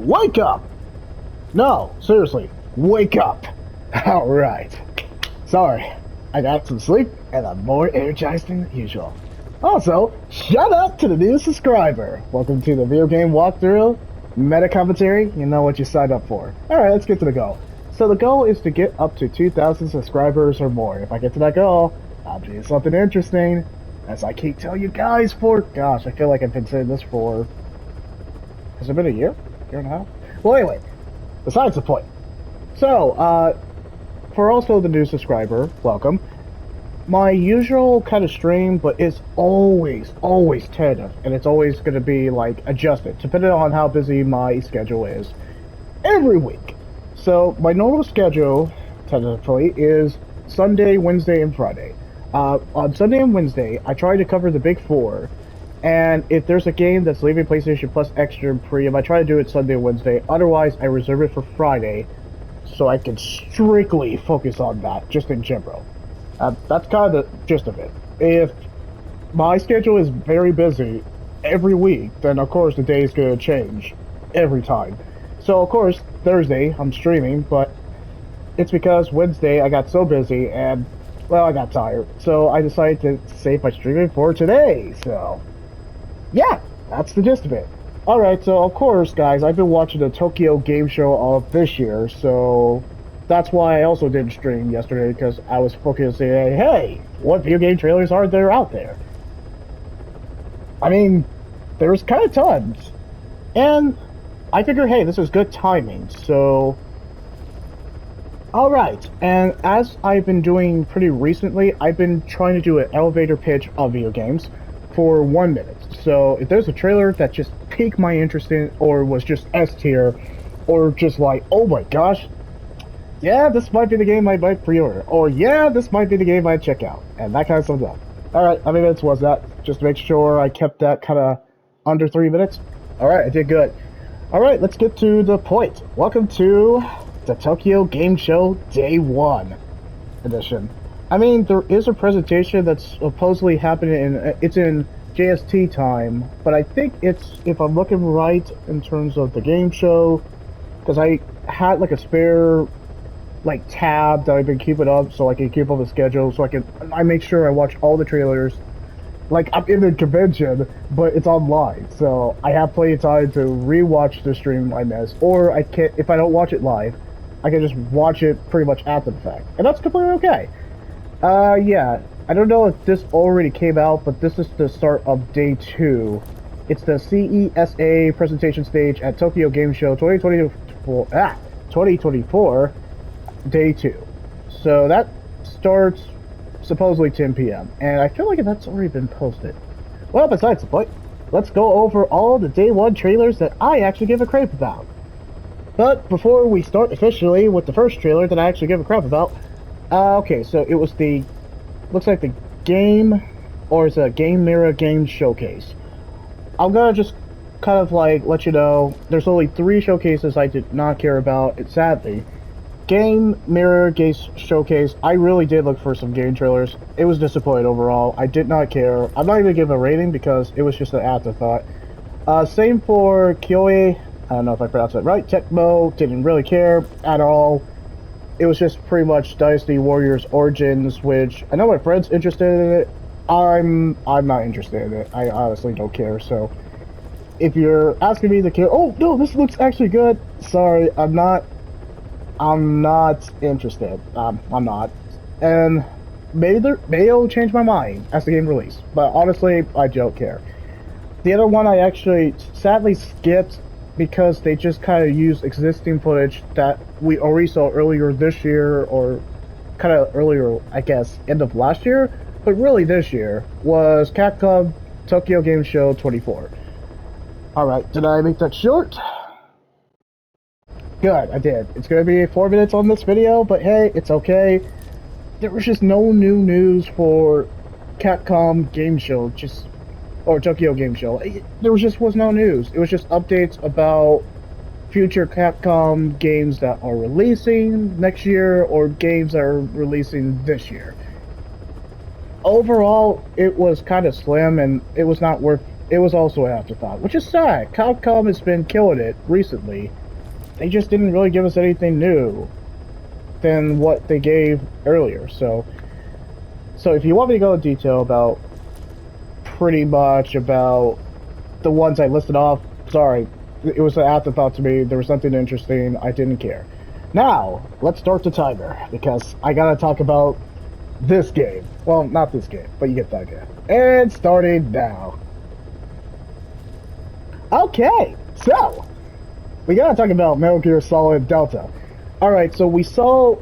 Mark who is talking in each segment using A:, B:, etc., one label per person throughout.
A: Wake up! No, seriously, wake up! Alright. Sorry, I got some sleep and I'm more energized than usual. Also, shout out to the new subscriber! Welcome to the video game walkthrough, meta commentary, you know what you signed up for. Alright, let's get to the goal. So the goal is to get up to 2,000 subscribers or more. If I get to that goal, I'll do something interesting. As I keep telling you guys for, gosh, I feel like I've been saying this for, has it been a year? Year and a half? Well, anyway, besides the point. So, for also the new subscriber, welcome. My usual kind of stream, but it's always tentative, and it's always going to be, like, adjusted, depending on how busy my schedule is, every week. So, my normal schedule, tentatively, is Sunday, Wednesday, and Friday. On Sunday and Wednesday, I try to cover the big four, and if there's a game that's leaving PlayStation Plus Extra and Premium, I try to do it Sunday and Wednesday. Otherwise, I reserve it for Friday, so I can strictly focus on that, just in general. That's kind of the gist of it. If my schedule is very busy every week, then of course the day is going to change every time. So of course, Thursday, I'm streaming, but it's because Wednesday I got so busy and, well, I got tired. So I decided to save my streaming for today, so yeah, that's the gist of it. Alright, so of course, guys, I've been watching the Tokyo Game Show of this year, so that's why I also didn't stream yesterday, because I was focusing on, hey, what video game trailers are there out there? I mean, there's kind of tons. And I figure, hey, this is good timing, so alright, and as I've been doing pretty recently, I've been trying to do an elevator pitch of video games for 1 minute. So if there's a trailer that just piqued my interest in, or was just S tier, or just like, oh my gosh, yeah, this might be the game I might pre-order, or yeah, this might be the game I'd check out, and that kind of sums up. Alright, how many minutes was that? Just to make sure I kept that kind of under 3 minutes? Alright, I did good. Alright, let's get to the point. Welcome to the Tokyo Game Show Day 1 edition. I mean, there is a presentation that's supposedly happening it's in JST time, but I think it's, if I'm looking right in terms of the game show, because I had like a spare like tab that I've been keeping up so I can keep up the schedule, so I make sure I watch all the trailers. Like, I'm in the convention, but it's online, so I have plenty of time to rewatch the stream I missed, or I can't, if I don't watch it live, I can just watch it pretty much after the fact, and that's completely okay. Yeah, I don't know if this already came out, but this is the start of Day 2. It's the CESA presentation stage at Tokyo Game Show 2024, Day 2. So that starts supposedly 10 p.m. and I feel like that's already been posted. Well, besides the point, let's go over all the Day 1 trailers that I actually give a crap about. But before we start officially with the first trailer that I actually give a crap about, okay, so it was the, looks like the game, or it's a Game Mirror Game Showcase. I'm gonna just kind of like let you know, there's only 3 showcases I did not care about, sadly. Game Mirror Game Showcase, I really did look for some game trailers. It was disappointing overall. I did not care. I'm not even gonna give a rating because it was just an afterthought. Same for Kyoei, I don't know if I pronounced that right, Tecmo, didn't really care at all. It was just pretty much Dynasty Warriors Origins, which I know my friend's interested in it. I'm not interested in it. I honestly don't care. So if you're asking me to care, oh no, this looks actually good. Sorry, I'm not interested. I'm not. And maybe it'll change my mind as the game release. But honestly, I don't care. The other one I actually sadly skipped because they just kind of used existing footage that we already saw earlier this year, or kind of earlier, I guess, end of last year, but really this year, was Capcom Tokyo Game Show 24. Alright, did I make that short? Good, I did. It's going to be 4 minutes on this video, but hey, it's okay. There was just no new news for Capcom Game Show, or Tokyo Game Show. There was no news. It was just updates about future Capcom games that are releasing next year, or games that are releasing this year. Overall, it was kind of slim, and it was not worth it was also an afterthought, which is sad. Capcom has been killing it recently. They just didn't really give us anything new than what they gave earlier. So if you want me to go into detail about pretty much about the ones I listed off, sorry, it was an afterthought to me. There was something interesting. I didn't care. Now, let's start the timer, because I gotta talk about this game. Well, not this game, but you get the idea. And starting now. Okay, so we gotta talk about Metal Gear Solid Delta. Alright, so we saw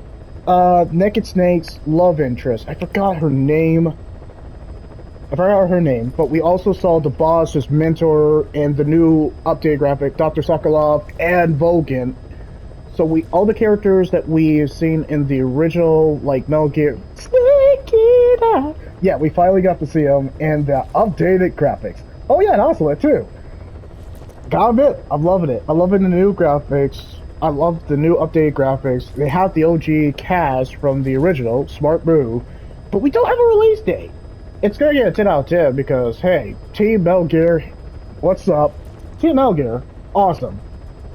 A: Naked Snake's love interest. I forgot her name. But we also saw the boss, his mentor, and the new updated graphic, Dr. Sokolov and Vogan. So all the characters that we've seen in the original, like Metal Gear, yeah, we finally got to see them in the updated graphics. Oh yeah, and Ocelot too. Gotta admit, I'm loving it. I'm loving the new graphics. I love the new updated graphics. They have the OG cast from the original, smart move, but we don't have a release date. It's gonna get a 10 out of 10 because, hey, Team Metal Gear, what's up? Team Metal Gear, awesome.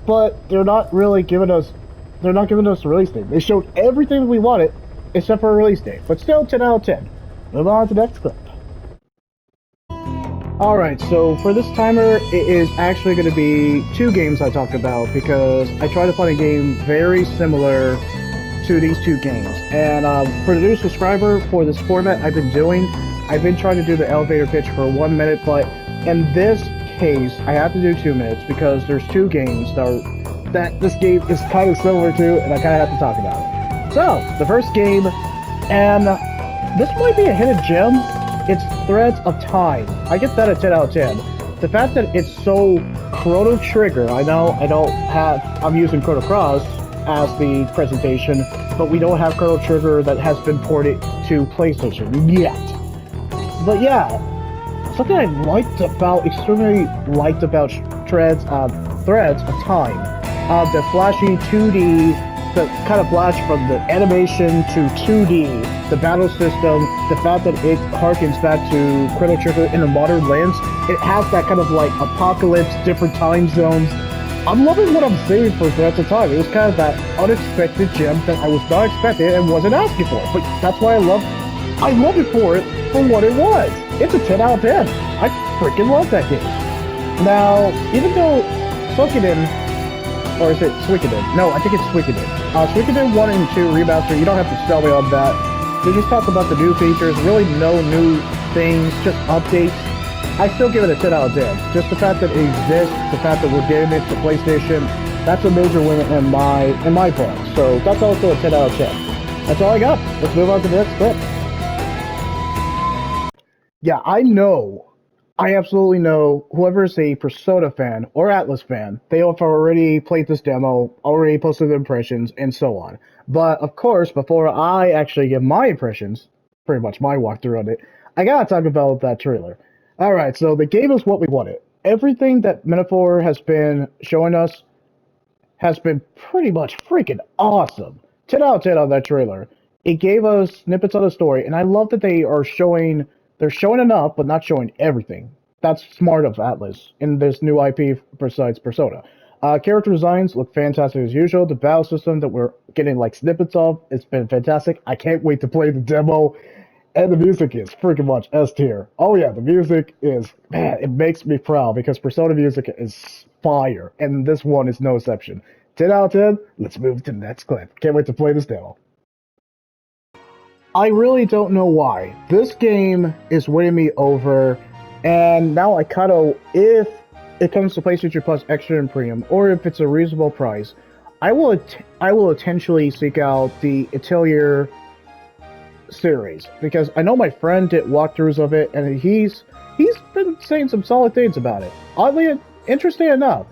A: But they're not giving us a release date. They showed everything we wanted except for a release date. But still 10 out of 10. Move on to the next clip. Alright, so for this timer, it is actually going to be two games I talk about because I try to find a game very similar to these two games. And for the new subscriber, for this format I've been trying to do the elevator pitch for 1 minute, but in this case, I have to do 2 minutes because there's two games that this game is kind of similar to, and I kind of have to talk about it. So, the first game, and this might be a hidden gem, it's Threads of Time. I get that a 10 out of 10. The fact that it's so Chrono Trigger, I know I'm using Chrono Cross as the presentation, but we don't have Chrono Trigger that has been ported to PlayStation yet. But yeah, something I extremely liked about Threads of Time, the flashy 2D, the kind of flash from the animation to 2D, the battle system, the fact that it harkens back to Chrono Trigger in a modern lens. It has that kind of like apocalypse, different time zones. I'm loving what I'm seeing for Threads of Time. It was kind of that unexpected gem that I was not expecting and wasn't asking for. But that's why I love it for what it was. It's a 10 out of 10. I freaking love that game. Now, even though Suikoden, or is it Suikoden? No, I think it's Suikoden. Suikoden 1 and 2 remaster, you don't have to sell me on that. They just talk about the new features, really no new things, just updates. I still give it a 10 out of 10. Just the fact that it exists, the fact that we're getting it to PlayStation, that's a major win in my book. So that's also a 10 out of 10. That's all I got. Let's move on to the next clip. Yeah, I absolutely know whoever is a Persona fan or Atlas fan, they have already played this demo, already posted their impressions, and so on. But, of course, before I actually give my impressions, pretty much my walkthrough on it, I gotta talk about that trailer. Alright, so the game is what we wanted. Everything that Metaphor has been showing us has been pretty much freaking awesome. 10 out of 10 on that trailer. It gave us snippets of the story, and I love that they're showing enough, but not showing everything. That's smart of Atlas in this new IP besides Persona. Character designs look fantastic as usual. The battle system that we're getting like snippets of, it's been fantastic. I can't wait to play the demo. And the music is freaking much S tier. Oh yeah, the music is, man, it makes me proud because Persona music is fire. And this one is no exception. 10 out of 10, let's move to the next clip. Can't wait to play this demo. I really don't know why. This game is winning me over, and now I kind of, if it comes to PlayStation Plus Extra and Premium, or if it's a reasonable price, I will intentionally seek out the Atelier series, because I know my friend did walkthroughs of it, and he's been saying some solid things about it. Oddly, interesting enough.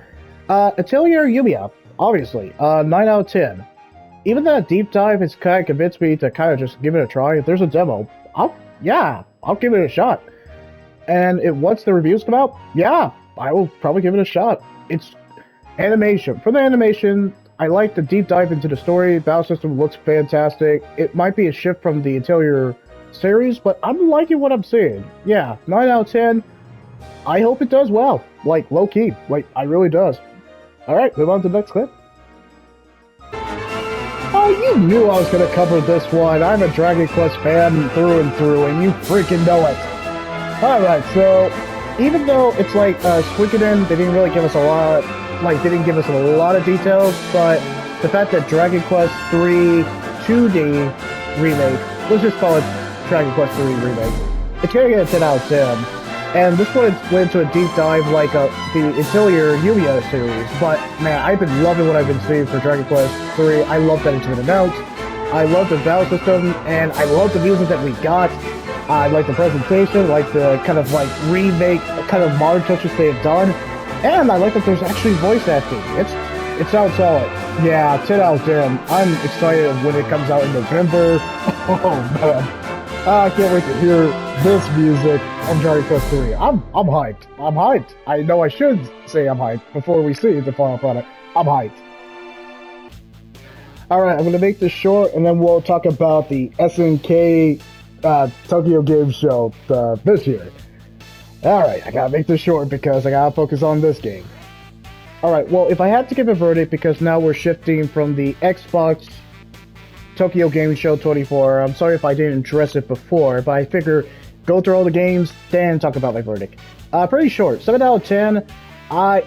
A: Atelier Yumiya, obviously, 9 out of 10. Even that deep dive has kind of convinced me to kind of just give it a try. If there's a demo, I'll give it a shot. And once the reviews come out, yeah, I will probably give it a shot. It's animation. For the animation, I like the deep dive into the story. Battle system looks fantastic. It might be a shift from the Atelier series, but I'm liking what I'm seeing. Yeah, 9 out of 10. I hope it does well. Like, low key. Like, I really does. Alright, move on to the next clip. Oh, you knew I was gonna cover this one. I'm a Dragon Quest fan through and through, and you freaking know it. Alright, so, even though it's like, Suikoden, they didn't really give us a lot, like, they didn't give us a lot of details, but the fact that Dragon Quest 3 2D remake, let's just call it Dragon Quest 3 remake, it's gonna get a 10 out of 10. And this one went into a deep dive like the Atelier Yu-Gi-Oh series, but man, I've been loving what I've been seeing for Dragon Quest 3. I love that it's been announced. I love the battle system, and I love the music that we got. I like the presentation, like the kind of like remake, kind of modern touches they have done, and I like that there's actually voice acting. It sounds solid. Yeah, 10 out of 10. I'm excited when it comes out in November. Oh man. I can't wait to hear this music on Dragon Quest 3. I'm hyped. I'm hyped. I know I should say I'm hyped before we see the final product. I'm hyped. Alright, I'm going to make this short, and then we'll talk about the SNK Tokyo Game Show this year. Alright, I gotta make this short because I gotta focus on this game. Alright, well, if I had to give a verdict, because now we're shifting from the Xbox Tokyo Game Show 24. I'm sorry if I didn't address it before, but I figure go through all the games, then talk about my verdict. Pretty short. 7 out of 10.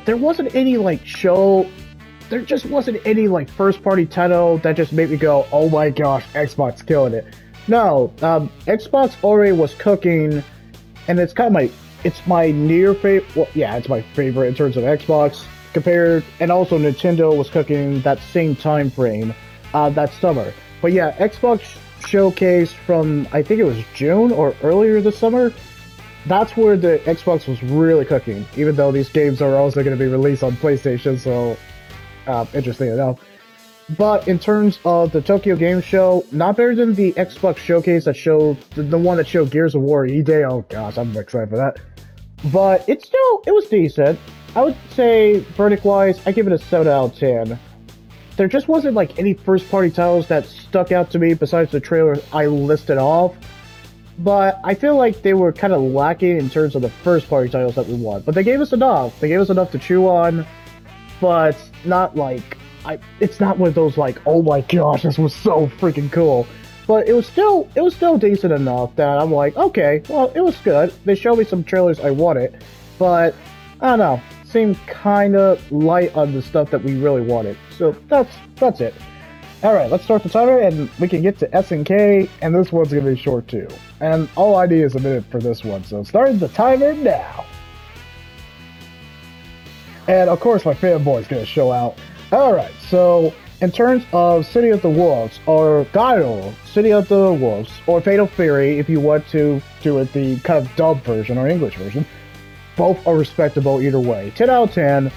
A: There wasn't any, like, show... There just wasn't any, like, first-party title that just made me go, oh my gosh, Xbox killing it. No, Xbox already was cooking, and it's kind of it's my near favorite... Well, yeah, it's my favorite in terms of Xbox compared... And also Nintendo was cooking that same time frame, that summer. But yeah, Xbox Showcase from, I think it was June or earlier this summer, that's where the Xbox was really cooking, even though these games are also going to be released on PlayStation, so interesting enough. But in terms of the Tokyo Game Show, not better than the Xbox Showcase that showed, the one that showed Gears of War E-Day. Oh gosh, I'm excited for that. But it was decent. I would say, verdict-wise, I give it a 7 out of 10. There just wasn't like any first-party titles that stuck out to me besides the trailer I listed off. But I feel like they were kind of lacking in terms of the first-party titles that we want. But they gave us enough. They gave us enough to chew on. But not like... it's not one of those like, oh my gosh, this was so freaking cool. But it was still decent enough that I'm like, okay, well, it was good. They showed me some trailers I wanted. But, I don't know. Seemed kind of light on the stuff that we really wanted. So that's it. Alright, let's start the timer and we can get to SNK, and this one's going to be short too. And all I need is a minute for this one, so start the timer now. And of course my fanboy's going to show out. Alright, so in terms of City of the Wolves, or Gyro, City of the Wolves, or Fatal Fury if you want to do it the kind of dub version or English version, both are respectable either way. 10 out of 10.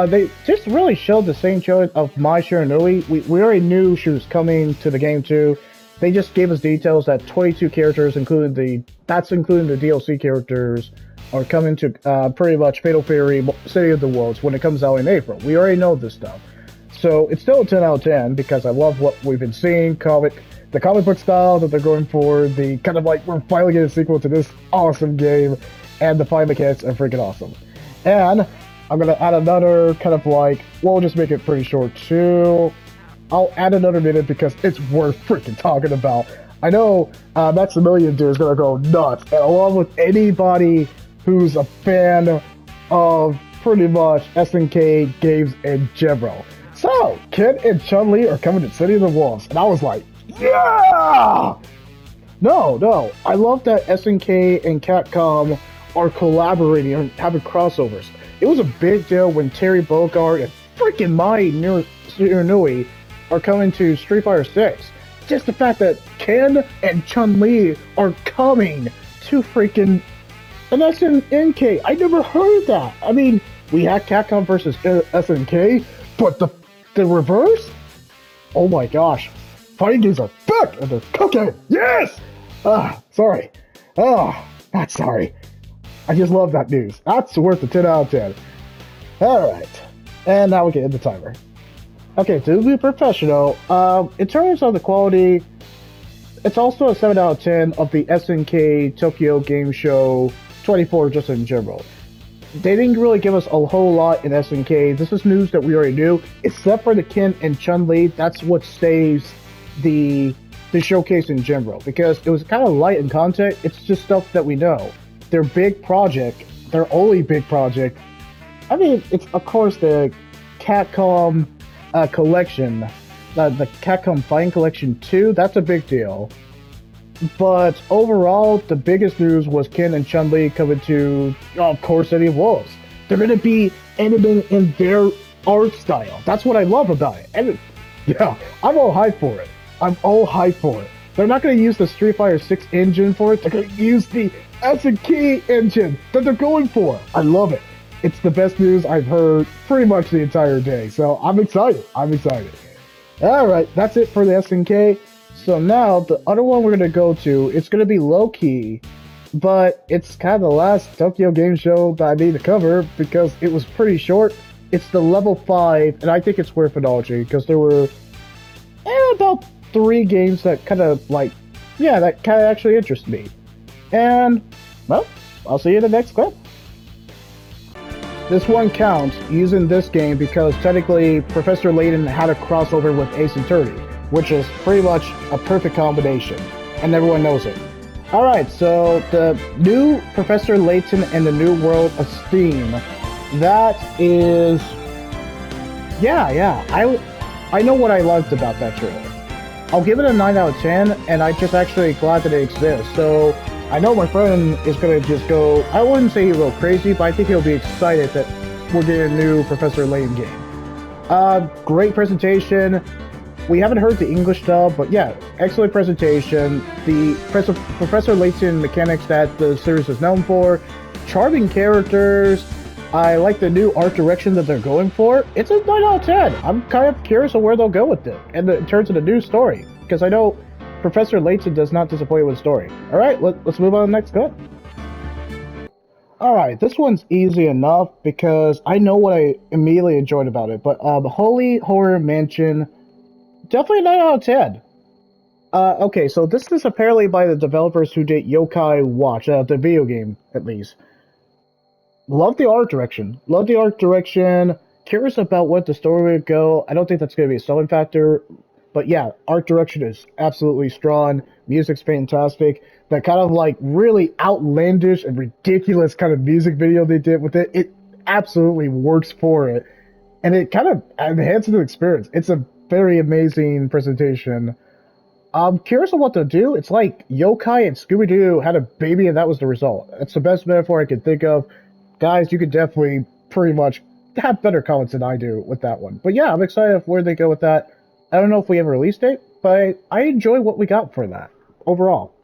A: They just really showed the same show of Mai Shiranui. We already knew she was coming to the game too. They just gave us details that 22 characters, including the DLC characters, are coming to pretty much Fatal Fury City of the Wolves when it comes out in April. We already know this stuff. So it's still a 10 out of 10 because I love what we've been seeing, the comic book style that they're going for, the kind of like, we're finally getting a sequel to this awesome game, and the fight mechanics are freaking awesome. And I'm going to add another kind of like, we'll just make it pretty short too. I'll add another minute because it's worth freaking talking about. I know Maximilian dude is going to go nuts, and along with anybody who's a fan of pretty much SNK games in general. So, Ken and Chun-Li are coming to City of the Wolves, and I was like, yeah! No, I love that SNK and Capcom are collaborating and having crossovers. It was a big deal when Terry Bogard and freaking Mai Shiranui are coming to Street Fighter 6. Just the fact that Ken and Chun-Li are coming to freaking an SNK. I never heard that. I mean, we had Capcom versus SNK, but the reverse? Oh my gosh. Fighting games are back and they're cooking. Yes! Sorry. Not sorry. I just love that news. That's worth a 10 out of 10. Alright. And now we can end the timer. Okay, to be professional, in terms of the quality, it's also a 7 out of 10 of the SNK Tokyo Game Show 24 just in general. They didn't really give us a whole lot in SNK. This is news that we already knew, except for the Ken and Chun-Li. That's what saves the showcase in general, because it was kind of light in content. It's just stuff that we know. Their big project, their only big project. I mean, it's of course the Capcom collection, the Capcom Fighting Collection 2. That's a big deal. But overall, the biggest news was Ken and Chun-Li coming to, of course, City of Wolves. They're going to be animating in their art style. That's what I love about it. And yeah, I'm all hyped for it. I'm all hyped for it. They're not going to use the Street Fighter 6 engine for it. They're going to use the SNK engine that they're going for. I love it. It's the best news I've heard pretty much the entire day. So I'm excited. I'm excited. All right, that's it for the SNK. So now, the other one we're going to go to, it's going to be low-key, but it's kind of the last Tokyo Game Show that I need to cover because it was pretty short. It's the level 5, and I think it's worth anology because there were about 3 games that kind of that kind of actually interest me. And, well, I'll see you in the next clip. This one counts using this game because technically Professor Layton had a crossover with Ace Attorney, which is pretty much a perfect combination, and everyone knows it. Alright, so the new Professor Layton and the New World of Steam, that is... I know what I liked about that trailer. I'll give it a 9 out of 10, and I'm just actually glad that it exists. So, I know my friend is going to just go, I wouldn't say he'll go crazy, but I think he'll be excited that we're getting a new Professor Layton game. Great presentation. We haven't heard the English dub, but yeah, excellent presentation. The Professor Layton mechanics that the series is known for. Charming characters. I like the new art direction that they're going for. It's a 9 out of 10. I'm kind of curious of where they'll go with it and in terms of the new story, because I know Professor Layton does not disappoint with story. Alright, let's move on to the next clip. Alright, this one's easy enough because I know what I immediately enjoyed about it, but Holy Horror Mansion, definitely 9 out of 10. Okay, so this is apparently by the developers who did Yokai Watch, the video game, at least. Love the art direction. Love the art direction. Curious about what the story would go. I don't think that's going to be a selling factor. But yeah, art direction is absolutely strong. Music's fantastic. That kind of really outlandish and ridiculous kind of music video they did with it, it absolutely works for it. And it kind of enhances the experience. It's a very amazing presentation. I'm curious on what they'll do. It's like Yokai and Scooby-Doo had a baby and that was the result. That's the best metaphor I can think of. Guys, you could definitely pretty much have better comments than I do with that one. But yeah, I'm excited of where they go with that. I don't know if we have a release date, but I enjoy what we got for that, overall.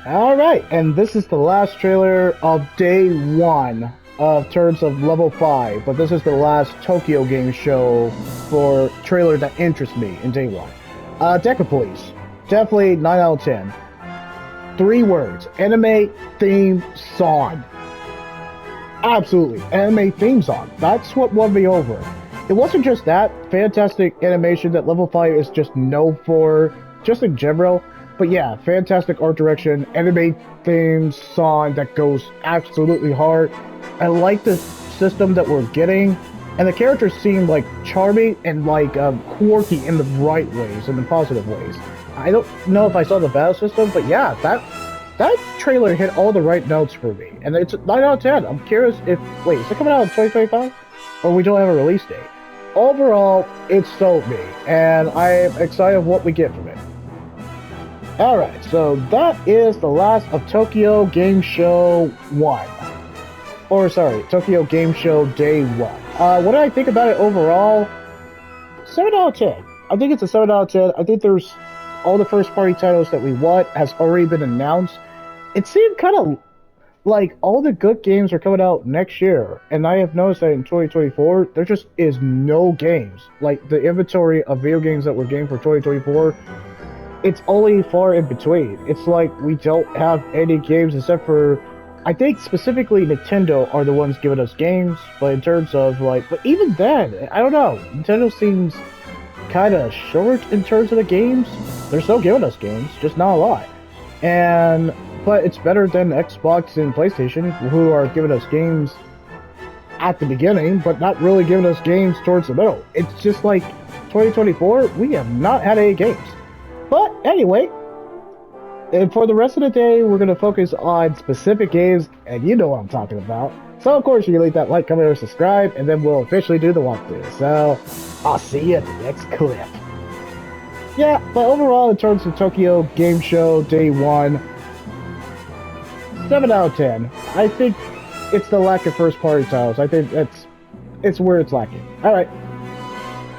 A: Alright, and this is the last trailer of Day 1 of terms of Level 5, but this is the last Tokyo Game Show for trailer that interests me in Day 1. Decapolice, definitely 9 out of 10. 3 words, anime theme song. Absolutely, anime theme song. That's what won me over. It wasn't just that, fantastic animation that Level 5 is just known for, just in general. But yeah, fantastic art direction, anime theme song that goes absolutely hard. I like the system that we're getting, and the characters seem charming and quirky in the right ways, in the positive ways. I don't know if I saw the battle system, but yeah, that trailer hit all the right notes for me, and it's 9 out of 10. I'm curious if... Wait, is it coming out in 2025? Or we don't have a release date? Overall, it sold me, and I'm excited of what we get from it. Alright, so that is the last of Tokyo Game Show 1. Or, sorry, Tokyo Game Show Day 1. What do I think about it overall? 7 out of 10. I think it's a 7 out of 10. I think there's... all the first-party titles that we want has already been announced. It seemed kind of like all the good games are coming out next year, and I have noticed that in 2024, there just is no games. The inventory of video games that we're getting for 2024, it's only far in between. It's like we don't have any games except for, I think specifically Nintendo are the ones giving us games, but in terms of but even then, I don't know, Nintendo seems kind of short in terms of the games. They're still giving us games, just not a lot. but it's better than Xbox and PlayStation, who are giving us games at the beginning, but not really giving us games towards the middle. It's just like 2024, we have not had any games. But anyway, and for the rest of the day, we're going to focus on specific games, and you know what I'm talking about. So, of course, you can leave that like, comment, or subscribe, and then we'll officially do the walkthrough. So, I'll see you at the next clip. Yeah, but overall, in terms of Tokyo Game Show Day 1, 7 out of 10. I think it's the lack of first-party titles. I think it's where it's lacking. Alright,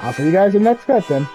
A: I'll see you guys in the next clip then.